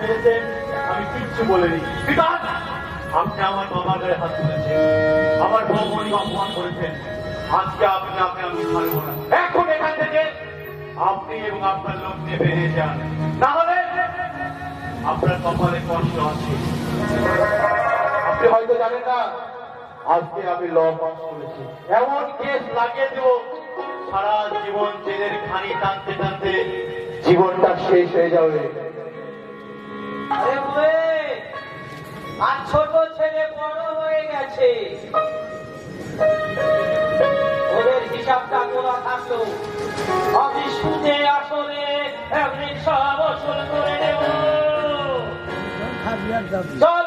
পেয়েছেন আমি কিচ্ছু বলিনি। বিকাশ, আপনি আমার বাবার গায়ে হাত তুলেছেন, আমার ভগবানকে অপমান করেছেন। আজকে আপনাকে আমি ছাড়বো না। এখন এখান থেকে আপনি এবং আপনার লোক নিয়ে বেরিয়ে যান, না হলে আপনার কপালে কষ্ট আছে। আপনি হয়তো জানেন না, আজকে আমি ল পাস করেছি, এমন কেস লাগিয়ে দেব সারা জীবন জেলের খানি টানতে টানতে জীবনটা শেষ হয়ে যাবে। আরে বুয়ে, আর ছোট ছেলে বড় হয়ে গেছে, ওদের হিসাবটা করা থাকলো। আমি সুদে আসলে একদিন সব ওসুল করে নেব। চল